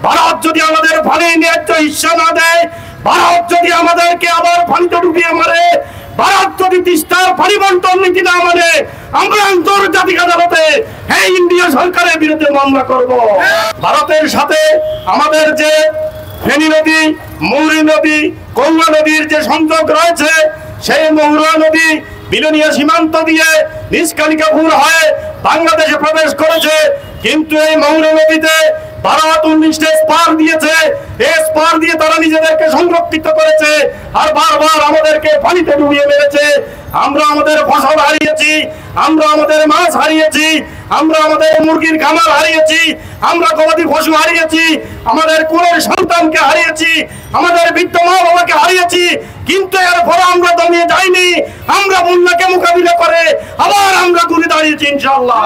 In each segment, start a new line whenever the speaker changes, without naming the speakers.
ভারত যদি আমাদের ফানি ন্যায্য হিস্সা না দেয়, ভারত যদি আমাদেরকে আবার ফানিতে ডুবিয়ে মারে, ভারত যদি তিস্তার ফানি বন্টন নীতি না মানে, আমরা আন্তর্জাতিক আদালতে এই ইন্ডিয়া সরকারের বিরুদ্ধে মামলা করব। ভারতের সাথে আমাদের যে ফেনী নদী, মৌরী নদী, গঙ্গা নদীর যে সংযোগ রয়েছে, সেই মৌরী নদী বিলোনিয়া সীমান্ত দিয়ে নিষ্কালিকাপুর হয়ে বাংলাদেশে প্রবেশ করেছে। কিন্তু এই মৌরী নদীতে ভারত 19টা স্পার দিয়েছে, এই স্পার দিয়ে তারা নিজেদেরকে সংরক্ষিত করেছে আর বারবার আমাদেরকে পানিতে ডুবিয়ে মেরেছে। আমরা আমাদের ফসল হারিয়েছি, আমরা আমাদের মাছ হারিয়েছি, আমরা আমাদের মুরগির খামার হারিয়েছি, আমরা গবাদি পশু হারিয়েছি, আমাদের কোলের সন্তানকে হারিয়েছি, আমাদের বৃদ্ধ মা বাবাকে হারিয়েছি। কিন্তু এরপরে আমরা দমিয়ে যাইনি, আমরা বন্যাকে মোকাবিলা করে আবার আমরা ঘুরে দাঁড়িয়েছি ইনশাআল্লাহ।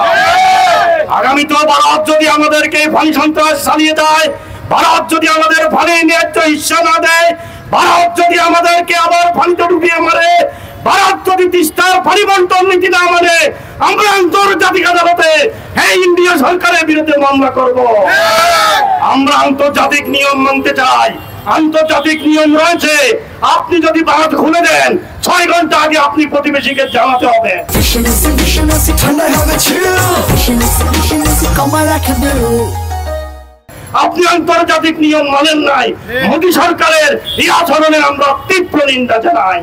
আগামী তো ভারত যদি আমাদেরকে ফানি সন্ত্রাস চালিয়ে যায়, ভারত যদি আমাদের ফানি ন্যায্য হিস্সা না দেয়, ভারত যদি আমাদেরকে আবার ফানিতে ডুবিয়ে মারে, ভারত যদি তিস্তার ফানি বন্টন নীতি না মানে, আমরা আন্তর্জাতিক আদালতে এই ইন্ডিয়া সরকারের বিরুদ্ধে মামলা করব। আমরা আন্তর্জাতিক নিয়ম মানতে চাই। আন্তর্জাতিক নিয়ম রয়েছে, আপনি যদি বাঁধ খুলে দেন 6 ঘন্টা আগে আপনি প্রতিবেশীকে জানাতে হবে। আপনি আন্তর্জাতিক নিয়ম মানেন নাই, মোদী সরকারের এই আচরণের আমরা তীব্র নিন্দা জানাই।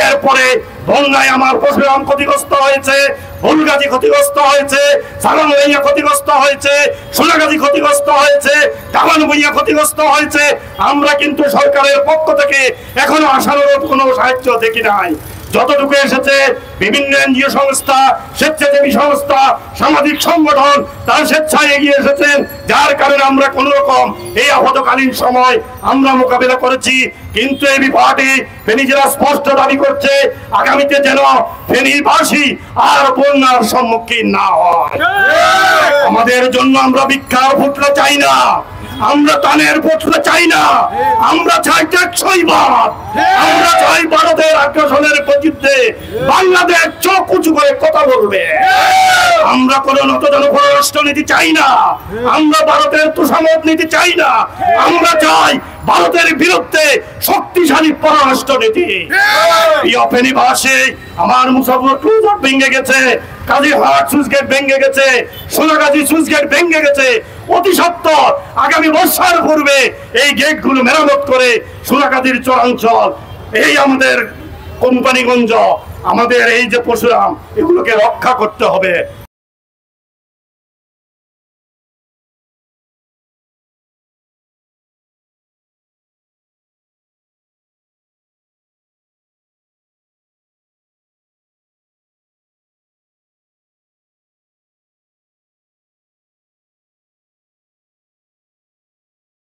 এরপরে বন্যায় আমার পশুরাম ক্ষতিগ্রস্ত হয়েছে, ফুলগাজী ক্ষতিগ্রস্ত হয়েছে, সালামবাইয়া ক্ষতিগ্রস্ত হয়েছে, সোনাগাজী ক্ষতিগ্রস্ত হয়েছে, কামানবাইয়া ক্ষতিগ্রস্ত হয়েছে। আমরা কিন্তু সরকারের পক্ষ থেকে এখনো আশানুরূপ কোনো সাহায্য দেখি নাই। যতটুকু এসেছে বিভিন্ন এনজিও সংস্থা, স্বেচ্ছাসেবী সংস্থা, সামাজিক সংগঠন তার স্বেচ্ছায় এগিয়ে এসেছেন, যার কারণে আমরা কোন রকম এই আপদকালীন সময় আমরা মোকাবিলা করেছি। কিন্তু এবি পার্টি ফেনী জেলা স্পষ্ট দাবি করছে আগামীতে যেন ফেনীবাসী আর বন্যার সম্মুখীন না হয়। আমাদের জন্য আমরা ভিক্ষার পুতলা চাই না, আমরা তানের পুতলা চাই না, আমরা চাই টেকসইবাদ, আমরা চাই ভারতের আগ্রাসনের বিরুদ্ধে বাংলাদেশ চোখ উঁচু করে কথা বলবে। আমরা কোন নতজন পররাষ্ট্রনীতি চাই না, আমরা ভারতের তুষামত নীতি চাই না, আমরা চাই ভারতের বিরুদ্ধে শক্তিশালী পররাষ্ট্রনীতি। প্রিয় ফেনীবাসী, আমার মুসাফর ক্রুজার ভেঙে গেছে, কাজীরহাট সুইচ গেট ভেঙে গেছে, সোনাগাজী সুইচ গেট ভেঙে গেছে। অতি সত্বর আগামী বর্ষার পূর্বে এই গেটগুলো মেরামত করে সোনাগাজীর চরাঞ্চল, এই আমাদের কোম্পানিগঞ্জ, আমাদের এই যে পশুরাম, এগুলোকে রক্ষা করতে হবে।